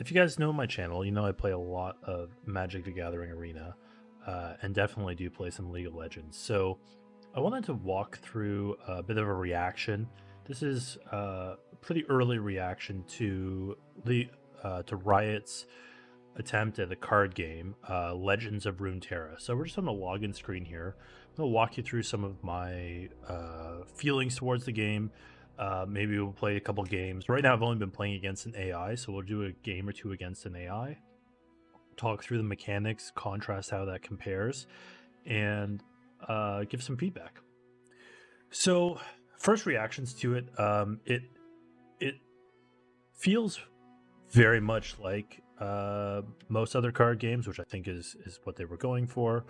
If you guys know my channel, you know I play a lot of Magic the Gathering Arena, and definitely do play some League of Legends. So I wanted to walk through a bit of a reaction. This is a pretty early reaction to Riot's attempt at a card game, Legends of Runeterra. So we're just on the login screen here. I'm going to walk you through some of my feelings towards the game. Maybe we'll play a couple games. Right now I've only been playing against an AI, so we'll do a game or two against an AI. Talk through the mechanics, contrast how that compares, and give some feedback. So first reactions to it, it feels very much like most other card games, which I think is what they were going for.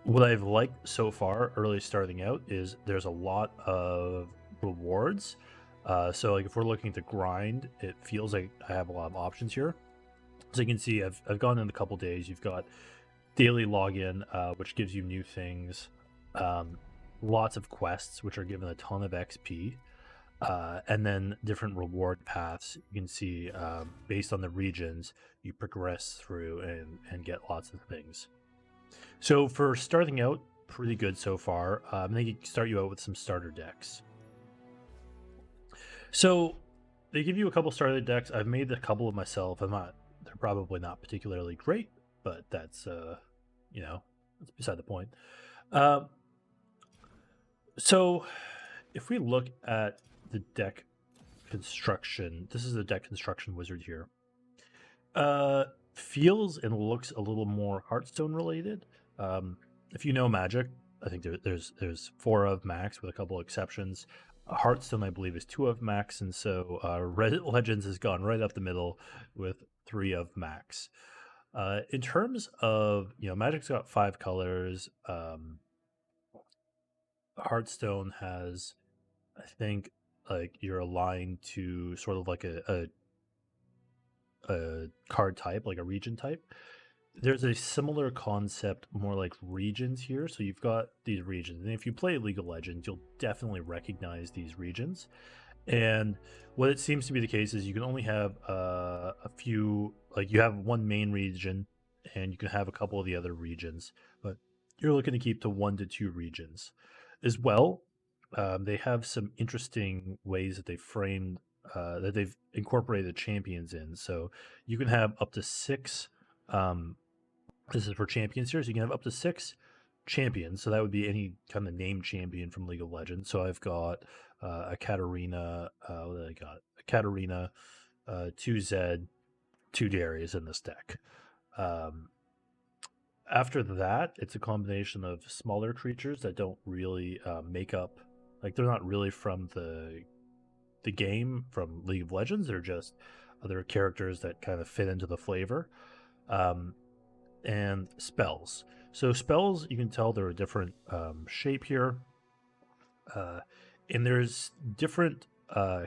What I've liked so far, early starting out, is there's a lot of rewards. So like if we're looking to grind, it feels like I have a lot of options here. So you can see I've gone in a couple days. You've got daily login, which gives you new things. Lots of quests, which are given a ton of XP. And then different reward paths. You can see based on the regions, you progress through and get lots of things. So for starting out, pretty good so far. They can start you out with some starter decks. So they give you a couple starter decks. I've made a couple of myself. They're probably not particularly great, but that's that's beside the point. So if we look at the deck construction, this is the deck construction wizard here. Feels and looks a little more Hearthstone related. If you know Magic, I think there's 4 of max with a couple exceptions. Hearthstone, I believe, is 2 of max, and so Legends has gone right up the middle with 3 of max. In terms of Magic's got 5 colors. Hearthstone has, I think, like you're aligned to sort of like a card type, like a region type. There's a similar concept, more like regions here. So you've got these regions, and if you play League of Legends, you'll definitely recognize these regions. And what it seems to be the case is you can only have a few, like you have one main region, and you can have a couple of the other regions, but you're looking to keep to 1 to 2 regions as well. They have some interesting ways that they framed that they've incorporated champions in. So you can have up to 6. This is for champions here, so you can have up to 6 champions. So that would be any kind of named champion from League of Legends. So I've got a Katarina. What did I got? A Katarina, 2 Zed, 2 Darius in this deck. After that, it's a combination of smaller creatures that don't really make up, like they're not really from the game from League of Legends. They're just other characters that kind of fit into the flavor. And spells. So spells, you can tell they're a different shape here. And there's different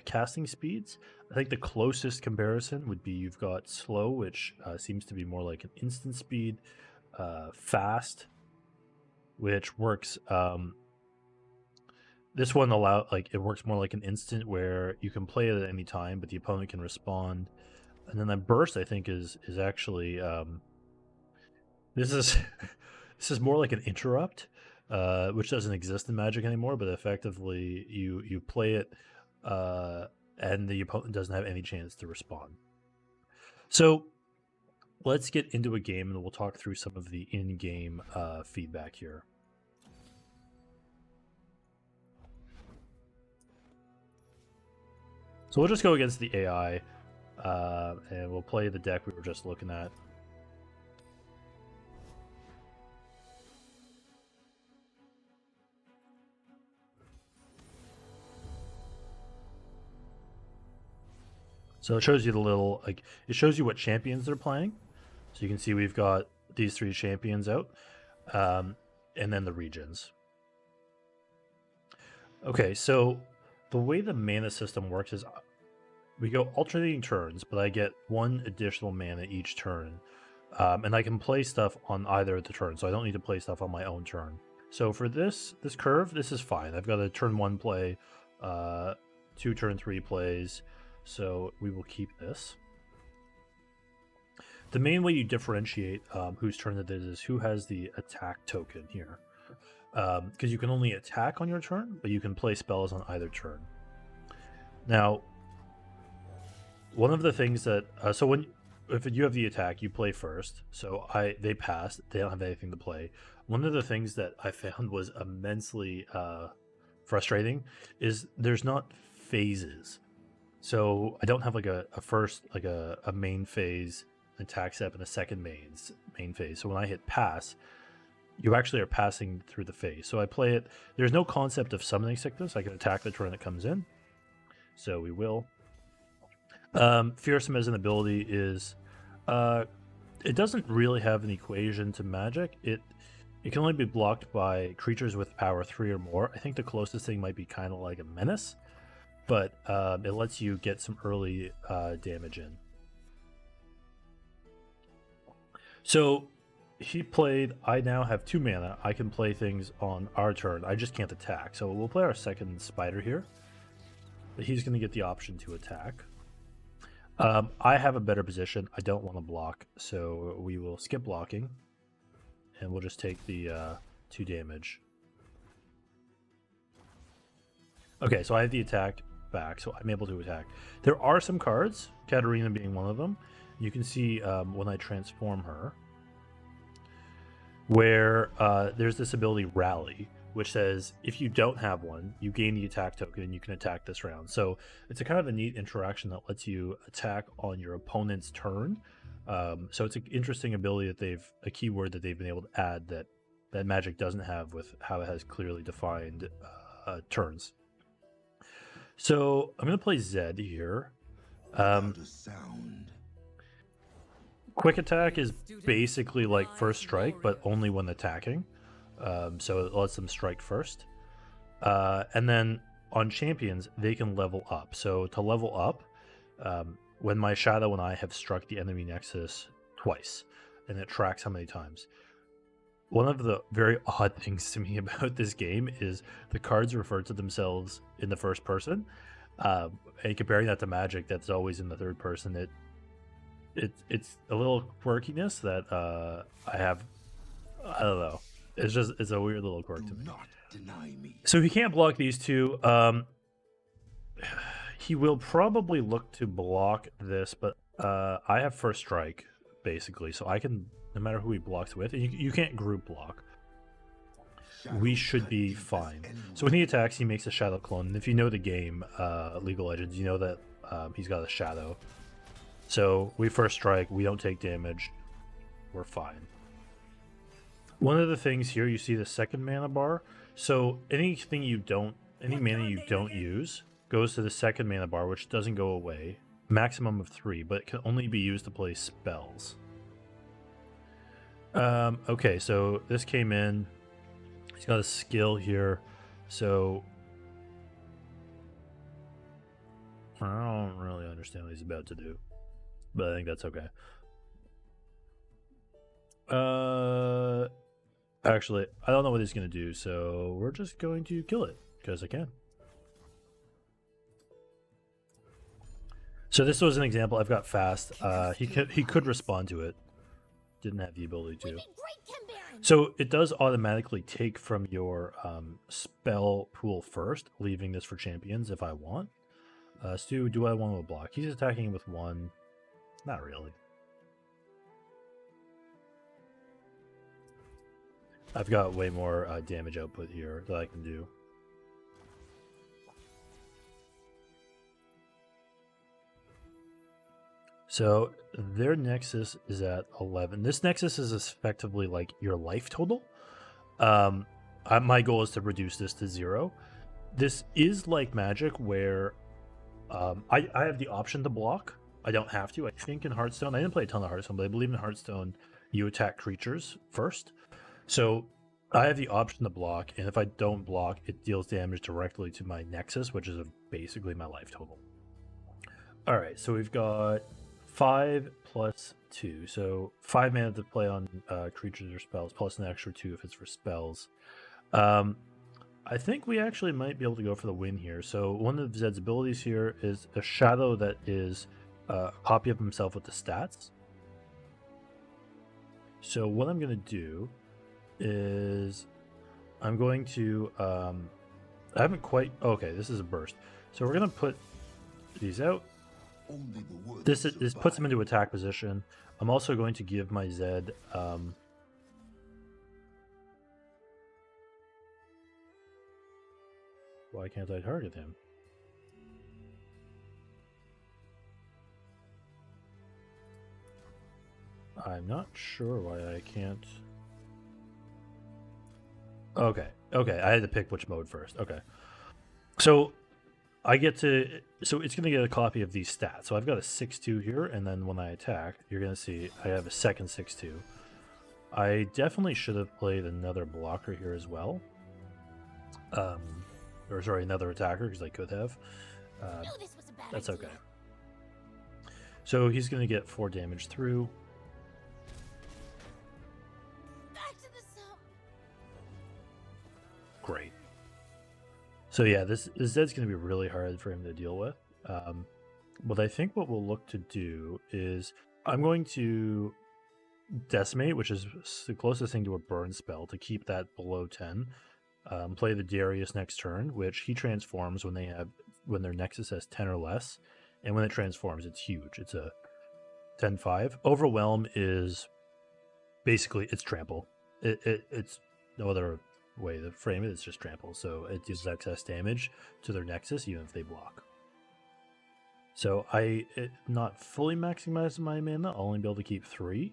casting speeds. I think the closest comparison would be you've got slow, which seems to be more like an instant speed. Fast, which works. This one it works more like an instant where you can play it at any time, but the opponent can respond. And then that burst, I think, is actually this is more like an interrupt, which doesn't exist in Magic anymore. But effectively, you play it, and the opponent doesn't have any chance to respond. So let's get into a game, and we'll talk through some of the in-game feedback here. So we'll just go against the AI, and we'll play the deck we were just looking at. So it shows you it shows you what champions they're playing. So you can see we've got these 3 champions out, and then the regions. Okay, so the way the mana system works is we go alternating turns, but I get 1 additional mana each turn. And I can play stuff on either of the turns, so I don't need to play stuff on my own turn. So for this curve, this is fine. I've got a turn 1 play, 2 turn 3 plays, so we will keep this. the main way you differentiate whose turn it is who has the attack token here. Because you can only attack on your turn, but you can play spells on either turn. Now, one of the things that if you have the attack, you play first. So they pass. They don't have anything to play. One of the things that I found was immensely frustrating is there's not phases. So I don't have like a first, like a main phase attack step and a second main phase. So when I hit pass, you actually are passing through the phase. So I play it. There's no concept of summoning sickness. I can attack the turn that comes in. So we will. Fearsome as an ability is, it doesn't really have an equation to magic. It can only be blocked by creatures with power 3 or more. I think the closest thing might be kind of like a menace, but it lets you get some early damage in. So he played, I now have 2 mana. I can play things on our turn. I just can't attack. So we'll play our second spider here. But he's going to get the option to attack. I have a better position. I don't want to block, so we will skip blocking. And we'll just take the 2 damage. Okay, so I have the attack back, so I'm able to attack. There are some cards, Katarina being one of them. You can see when I transform her, where there's this ability Rally, which says if you don't have one, you gain the attack token and you can attack this round. So it's a kind of a neat interaction that lets you attack on your opponent's turn. So it's an interesting ability that a keyword that they've been able to add that Magic doesn't have with how it has clearly defined turns. So I'm going to play Zed here. Quick attack is basically like first strike, but only when attacking. So it lets them strike first. And then on champions, they can level up. So to level up, when my shadow and I have struck the enemy nexus twice, and it tracks how many times. One of the very odd things to me about this game is the cards refer to themselves in the first person. And comparing that to Magic, that's always in the third person. It's a little quirkiness that I have. I don't know. It's a weird little quirk to me. So he can't block these 2. He will probably look to block this, but I have first strike basically, so I can, no matter who he blocks with, and you can't group block. We should be fine. So when he attacks, he makes a shadow clone. And if you know the game, League of Legends, you know that he's got a shadow. So we first strike, we don't take damage, we're fine. One of the things here, you see the second mana bar. So any mana you don't use goes to the second mana bar, which doesn't go away. Maximum of 3, but it can only be used to play spells. Okay, so this came in. He's got a skill here. So I don't really understand what he's about to do, but I think that's okay. Actually, I don't know what he's going to do, so we're just going to kill it, because I can. So this was an example. I've got fast. He could respond to it. Didn't have the ability to. So it does automatically take from your spell pool first, leaving this for champions if I want. Stu, do I want to block? He's attacking with 1. Not really. I've got way more damage output here that I can do. So their nexus is at 11. This nexus is effectively like your life total. My goal is to reduce this to 0. This is like Magic where I have the option to block. I don't have to. I think in Hearthstone, I didn't play a ton of Hearthstone, but I believe in Hearthstone, you attack creatures first. So I have the option to block, and if I don't block, it deals damage directly to my nexus, which is basically my life total. All right, so we've got 5 plus 2, so 5 mana to play on creatures or spells, plus an extra 2 if it's for spells. I think we actually might be able to go for the win here. So one of Zed's abilities here is a shadow that is a copy of himself with the stats. So what I'm going to do is I'm going to, I haven't quite, okay, this is a burst. So we're going to put these out. This puts them into attack position. I'm also going to give my Zed, why can't I target him? I'm not sure why I can't. Okay, I had to pick which mode first. Okay. So I get to, so it's going to get a copy of these stats. So I've got a 6-2 here, and then when I attack, you're going to see I have a second 6-2. I definitely should have played another blocker here as well. Or sorry, another attacker, because I could have. That's okay. So he's going to get 4 damage through. Great. So yeah, this Zed's going to be really hard for him to deal with. But I think what we'll look to do is I'm going to Decimate, which is the closest thing to a burn spell, to keep that below 10. Play the Darius next turn, which he transforms when their Nexus has 10 or less, and when it transforms, it's huge. It's a 10-5. Overwhelm is basically it's trample. It's no other way to frame it. It's just trample, so it deals excess damage to their Nexus even if they block. So not fully maximizing my mana. I'll only be able to keep 3,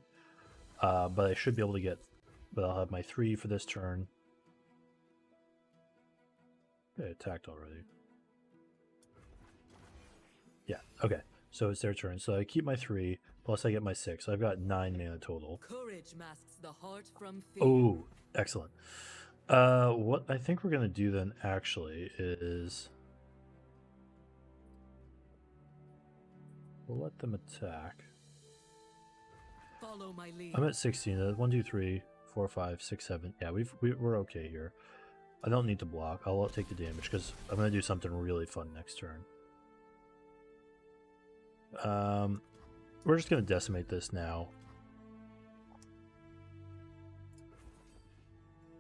but I should be able to get. But I'll have my 3 for this turn. They attacked already. Yeah, okay. So it's their turn. So I keep my 3, plus I get my 6. So I've got 9 mana total. Courage masks the heart from fear. Oh, excellent. What I think we're going to do then, actually, is we'll let them attack. Follow my lead. I'm at 16. 1, 2, 3, 4, 5, 6, 7. Yeah, we're okay here. I don't need to block. I'll take the damage because I'm going to do something really fun next turn. We're just going to decimate this now.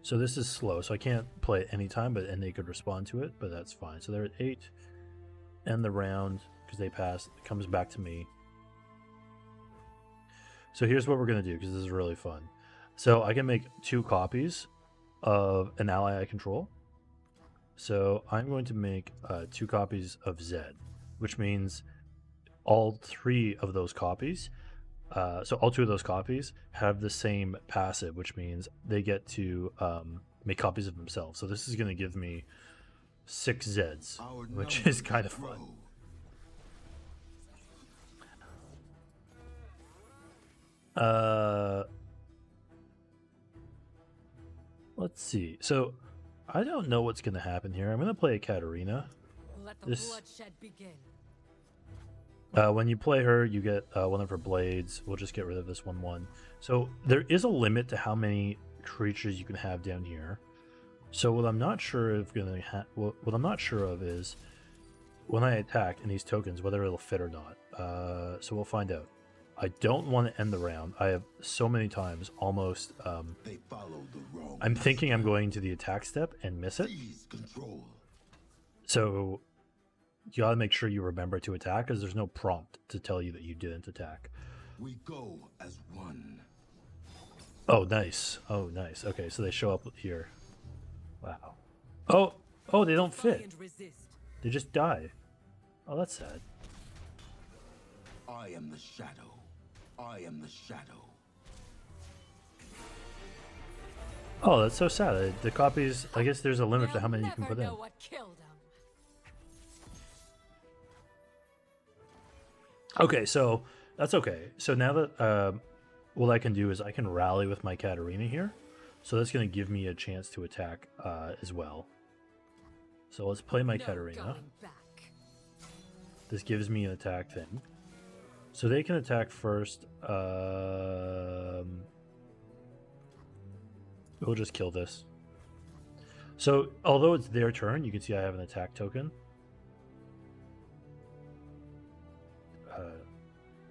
So this is slow, so I can't play it anytime, and they could respond to it, but that's fine. So they're at 8. End the round because they passed. It comes back to me. So here's what we're going to do because this is really fun. So I can make 2 copies of an ally I control. So I'm going to make 2 copies of Zed, which means all 3 of those copies, so all 2 of those copies have the same passive, which means they get to make copies of themselves. So this is going to give me 6 Zeds, which is kind of fun. Let's see. So I don't know what's going to happen here. I'm going to play a Katarina. Let the bloodshed begin. When you play her, you get one of her blades. We'll just get rid of this 1/1. So there is a limit to how many creatures you can have down here. So what I'm not sure of what I'm not sure of is when I attack in these tokens whether it'll fit or not. So we'll find out. I don't want to end the round. I have so many times almost. I'm thinking I'm going to the attack step and miss it. So you gotta make sure you remember to attack because there's no prompt to tell you that you didn't attack. We go as one. Oh, nice. Oh, nice. Okay, so they show up here. Wow. Oh, they don't fit. They just die. Oh, that's sad. I am the shadow. I am the shadow. Oh, that's so sad. The copies, I guess there's a limit to how many you can put in. Okay, so that's okay. So now that what I can do is I can rally with my Katarina here. So that's going to give me a chance to attack as well. So let's play my Katarina. This gives me an attack thing. So they can attack first. We'll just kill this. So although it's their turn, you can see I have an attack token.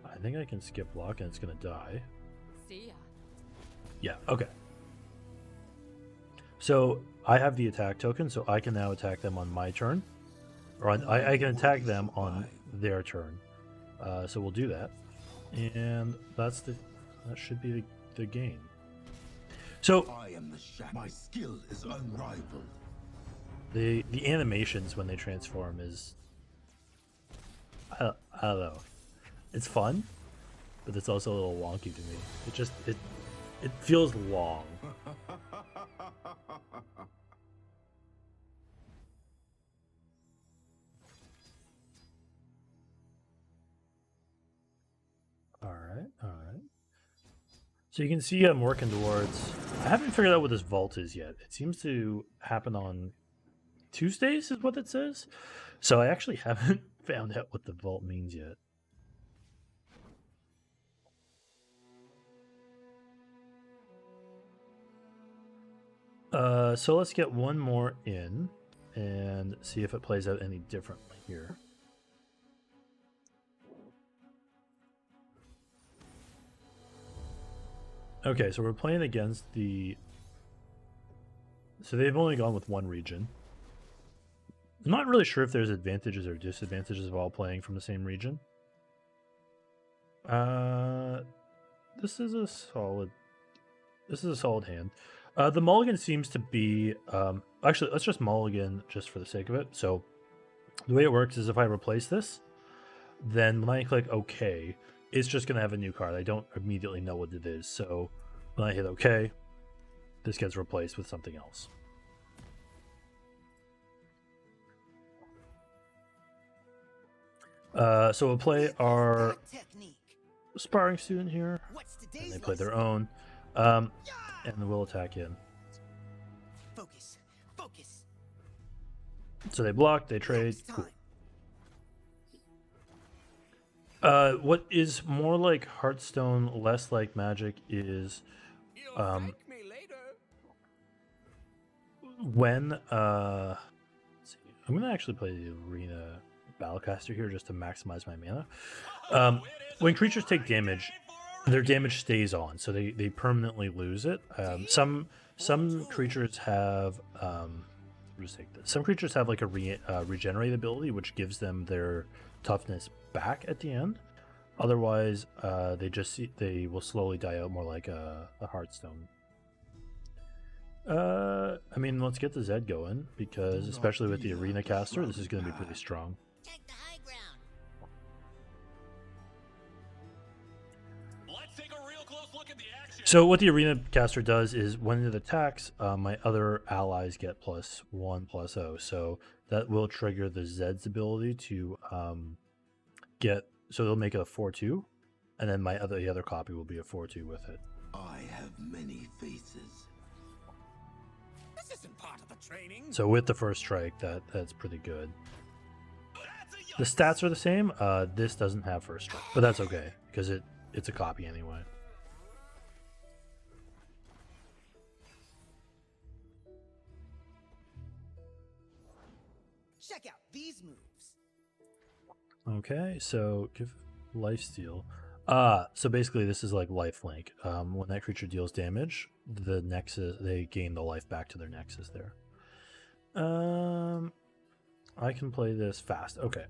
I think I can skip block and it's going to die. See ya. Yeah, okay. So I have the attack token, so I can now attack them on my turn. Or I can attack them on their turn. So we'll do that. And that should be the game. So I am the shadow. My skill is unrivaled. the animations when they transform is I don't know. It's fun, but it's also a little wonky to me. It feels long. All right. So you can see I'm working towards. I haven't figured out what this vault is yet. It seems to happen on Tuesdays, is what it says. So I actually haven't found out what the vault means yet. So let's get one more in and see if it plays out any differently here. Okay, so we're playing against the... So they've only gone with one region. I'm not really sure if there's advantages or disadvantages of all playing from the same region. This is a solid hand. The mulligan seems to be... actually, let's just mulligan just for the sake of it. So the way it works is if I replace this, then when I click OK, it's just going to have a new card. I don't immediately know what it is. So when I hit OK, this gets replaced with something else. So we'll play our sparring student here, and they play their own, and then we'll attack in. Focus. So they block, they trade. Cool. What is more like Hearthstone, less like Magic is when let's see. I'm gonna actually play the Arena Battlecaster here just to maximize my mana. When creatures take damage, their damage stays on, so they permanently lose it. Some creatures have some creatures have like a regenerate ability, which gives them their toughness back at the end. Otherwise, they will slowly die out, more like a Hearthstone. I mean, let's get the Zed going, because especially with the Arena Caster, this is going to be pretty strong. Take the high ground. Let's take a real close look at the action. So what the Arena Caster does is when it attacks, my other allies get +1/+0. So that will trigger the Zed's ability to so they'll make it a 4/2, and then the other copy will be a 4/2 with it. I have many faces. This isn't part of the training. So with the first strike, that's pretty good. The stats are the same. This doesn't have first strike, but that's okay because it's a copy anyway. Check out these moves. Okay, so give lifesteal. So basically this is like lifelink. When that creature deals damage, the nexus, they gain the life back to their nexus there. I can play this fast. Okay.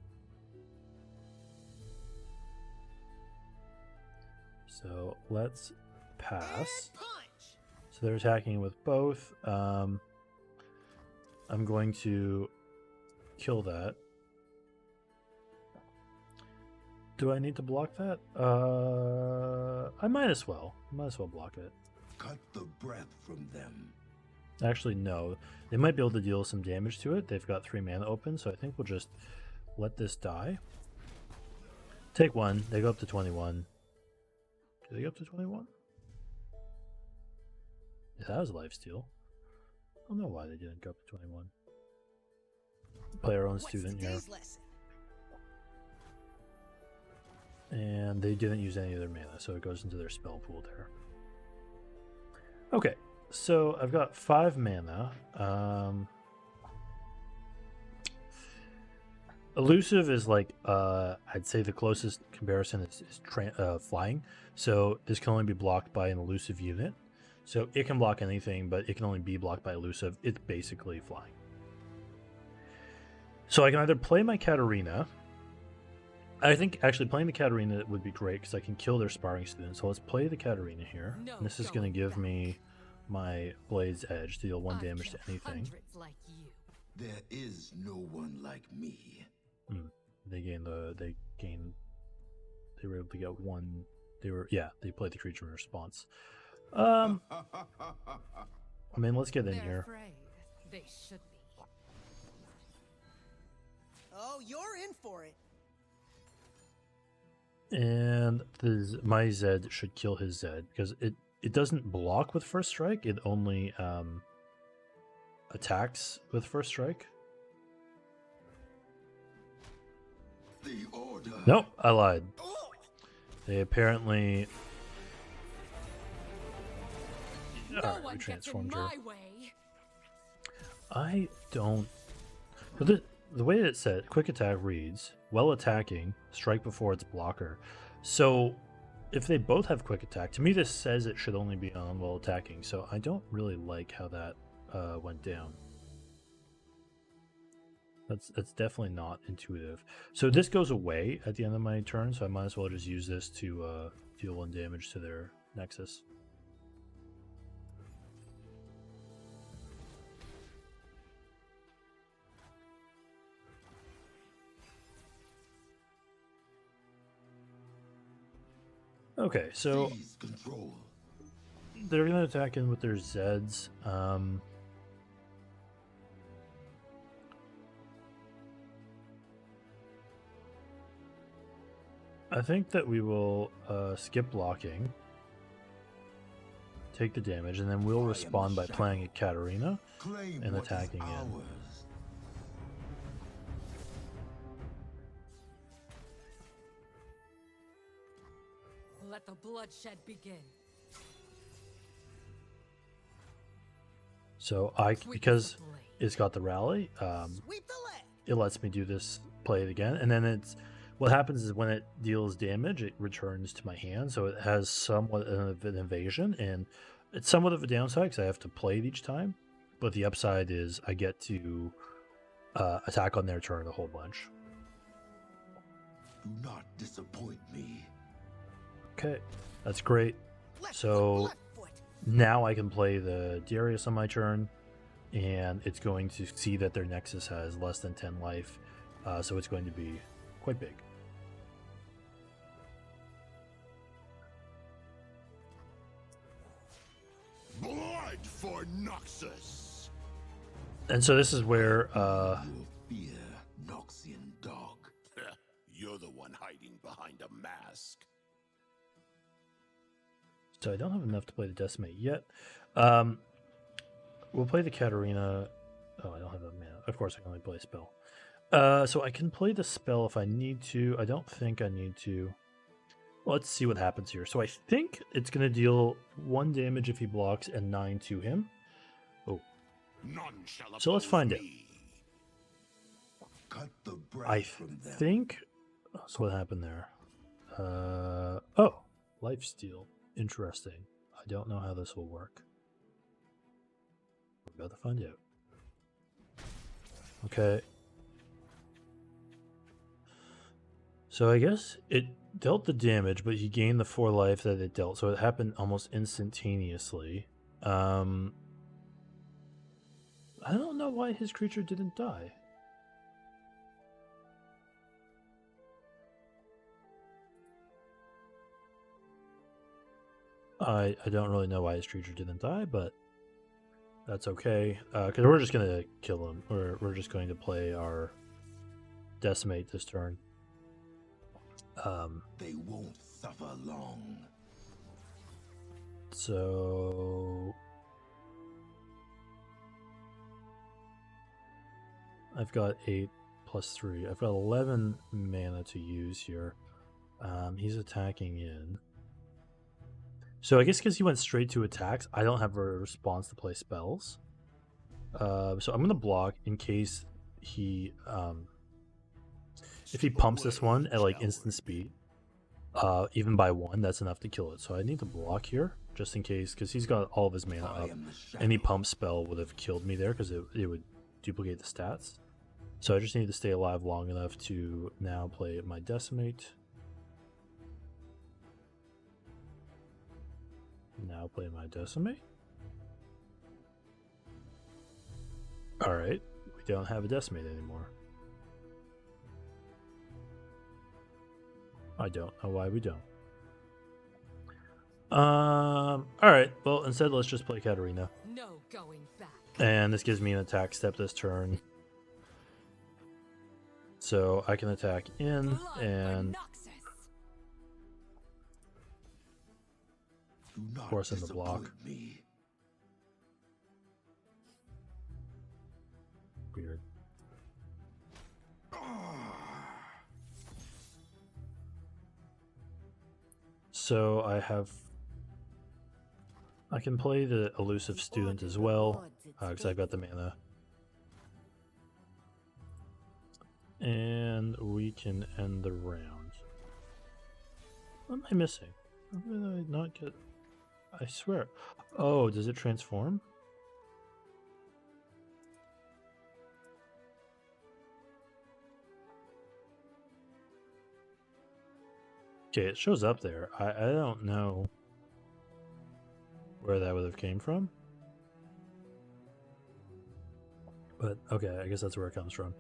So let's pass. So they're attacking with both. I'm going to kill that. Do I need to block that? I might as well. Block it. Cut the breath from them. Actually, no. They might be able to deal some damage to it. They've got 3 mana open, so I think we'll just let this die. Take 1. They go up to 21. Do they go up to 21? Yeah, that was lifesteal. I don't know why they didn't go up to 21. Play our own student here. And they didn't use any of their mana, so it goes into their spell pool there. Okay, so I've got 5 mana. Elusive is like, I'd say the closest comparison is flying. So this can only be blocked by an elusive unit. So it can block anything, but it can only be blocked by elusive. It's basically flying. So I can either play my Katarina. I think actually playing the Katarina would be great because I can kill their sparring student. So let's play the Katarina here. No And this is going to give me my Blade's Edge to deal 1 damage to anything. Like you. There is no one like me. They were able to get 1. They played the creature in response. I mean, let's get in They're here. afraid. They should be. Oh, you're in for it. And my Zed should kill his Zed because it doesn't block with first strike. It only attacks with first strike. The order. Nope, I lied. They apparently. No Alright, one we gets in transformed her. my way. I don't. But the way it said, quick attack reads, while attacking, strike before its blocker. So if they both have quick attack, to me this says it should only be on while attacking. So I don't really like how that went down. That's definitely not intuitive. So this goes away at the end of my turn, so I might as well just use this to deal 1 damage to their Nexus. Okay, so Seize control. they're going to attack in with their Zeds. I think that we will skip blocking, take the damage, and then we'll respond by playing a Katarina Claim and what is attacking in. ours. Let the bloodshed begin. So Sweep because the blade. it's got the rally, Sweep the leg. it lets me do this, play it again, and then what happens is when it deals damage, it returns to my hand, so it has somewhat of an evasion, and it's somewhat of a downside because I have to play it each time, but the upside is I get to attack on their turn a whole bunch. Do not disappoint me. Okay, that's great. Left So- foot, left foot. Now I can play the Darius on my turn, and it's going to see that their Nexus has less than 10 life, so it's going to be quite big. Blood for Noxus! And so this is where Your fear, Noxian dog. You're the one hiding behind a mask. so I don't have enough to play the Decimate yet. We'll play the Katarina. Oh, I don't have that mana. Of course, I can only play a spell. So I can play the spell if I need to. I don't think I need to. Let's see what happens here. So I think it's going to deal 1 damage if he blocks and 9 to him. Oh, None shall So let's oppose find it. me. Cut the breath I from them. think. So what happened there? Oh, lifesteal. Interesting. I don't know how this will work. We're about to find out. Okay. So I guess it dealt the damage, but he gained the 4 life that it dealt, so it happened almost instantaneously. I don't know why his creature didn't die. I don't really know why his creature didn't die, but that's okay. Because we're just going to kill him. We're just going to play our Decimate this turn. They won't suffer long. So I've got 8 plus 3. I've got 11 mana to use here. He's attacking in. So I guess because he went straight to attacks, I don't have a response to play spells. So I'm going to block in case he... if he pumps this one at like instant speed, even by 1, that's enough to kill it. So I need to block here. just in case, because he's got all of his mana I up. am the Any shadow. pump spell would have killed me there because it would duplicate the stats. So I just need to stay alive long enough to now play my Decimate. Now play my Decimate. Alright, we don't have a Decimate anymore. I don't know why we don't. Alright, well, instead let's just play Katarina. No going back. And this gives me an attack step this turn. So I can attack in Blood for and Noxus. Do not force him to block. disappoint me. Weird. So I can play the elusive student as well, because I've got the mana. And we can end the round. What am I missing? How did I not get... I swear. Oh, does it transform? Okay, it shows up there. I don't know where that would have came from. But okay, I guess that's where it comes from.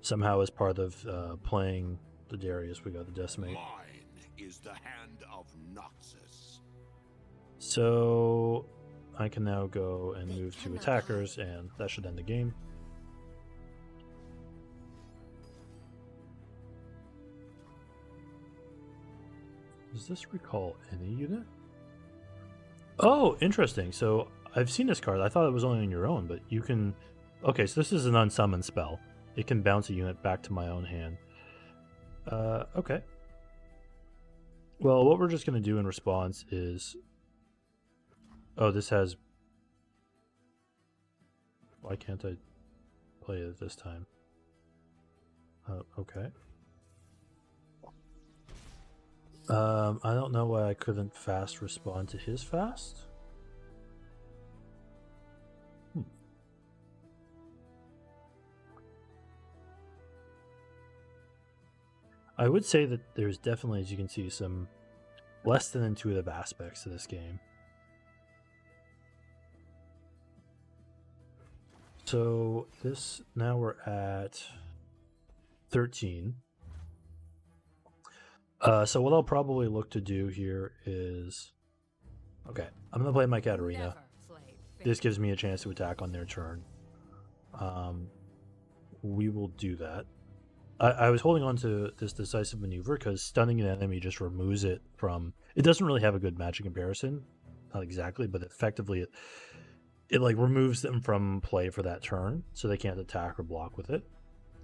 Somehow as part of playing the Darius, we got the Decimate. Mine is the hand of Noxus. So I can now go and move to attackers, and that should end the game. Does this recall any unit? Oh, interesting. So I've seen this card. I thought it was only on your own, but you can... Okay, so this is an unsummon spell. It can bounce a unit back to my own hand. Okay. Well, what we're just going to do in response is... Oh, this has... Why can't I play it this time? Okay. I don't know why I couldn't fast respond to his fast. I would say that there's definitely, as you can see, some less than intuitive aspects to this game. So this, now we're at 13. So what I'll probably look to do here is, okay, I'm gonna play my Katarina. Never play fair. This gives me a chance to attack on their turn. We will do that. I was holding on to this decisive maneuver because stunning an enemy just removes it from... It doesn't really have a good magic comparison, not exactly, but effectively it like removes them from play for that turn, so they can't attack or block with it.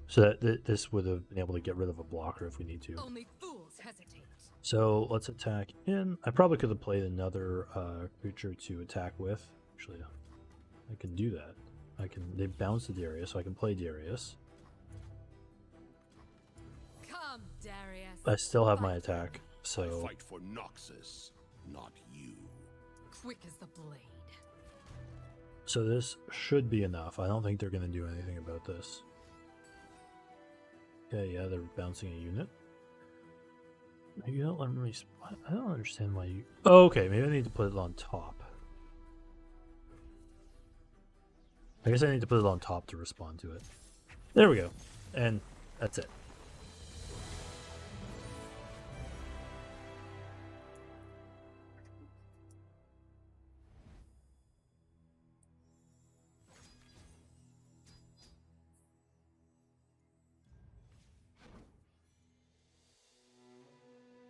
So that this would have been able to get rid of a blocker if we need to. Only fools hesitate. So let's attack in. I probably could have played another creature to attack with. Actually, I can do that. They bounce the Darius, so I can play Darius. Come, Darius. I still have my Fight. attack, I so fight for Noxus, not you. Quick as the blade. this should be enough. I don't think they're going to do anything about this. Okay, yeah, they're bouncing a unit. You don't let me... I don't understand why you... Oh, okay, maybe I need to put it on top. I guess I need to put it on top to respond to it. There we go. And that's it.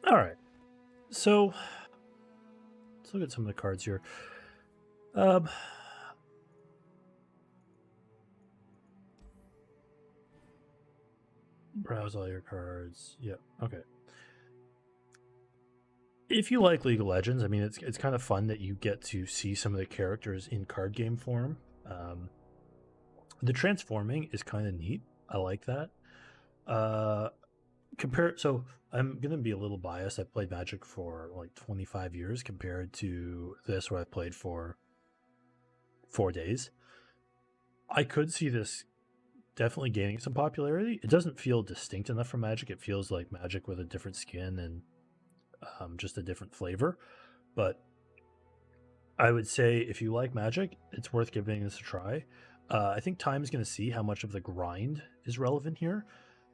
All right. So let's look at some of the cards here. Browse all your cards. Yep. Okay. If you like League of Legends, I mean, it's kind of fun that you get to see some of the characters in card game form. The transforming is kind of neat. I like that. So I'm gonna be a little biased. I played Magic for like 25 years compared to this, where I played for 4 days. I could see this definitely gaining some popularity. It doesn't feel distinct enough from Magic. It feels like Magic with a different skin and just a different flavor. But I would say if you like Magic, it's worth giving this a try. I think time's going to see how much of the grind is relevant here.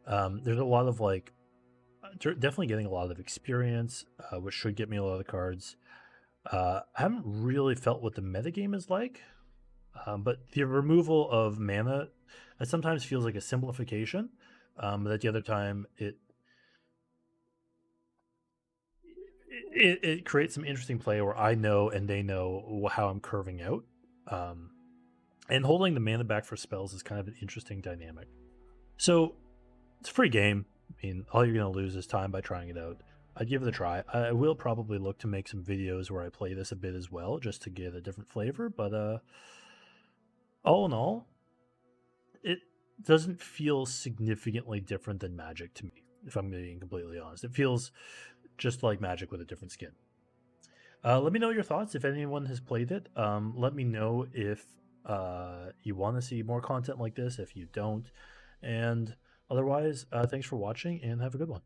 There's a lot of like, definitely getting a lot of experience, which should get me a lot of the cards. I haven't really felt what the metagame is like, but the removal of mana, it sometimes feels like a simplification. But at the other time, it creates some interesting play where I know and they know how I'm curving out. And holding the mana back for spells is kind of an interesting dynamic. So it's a free game. I mean, all you're going to lose is time by trying it out. I'd give it a try. I will probably look to make some videos where I play this a bit as well, just to get a different flavor. But all in all, it doesn't feel significantly different than Magic to me, if I'm being completely honest. It feels just like Magic with a different skin. Let me know your thoughts if anyone has played it. Let me know if you want to see more content like this, if you don't. And otherwise, thanks for watching and have a good one.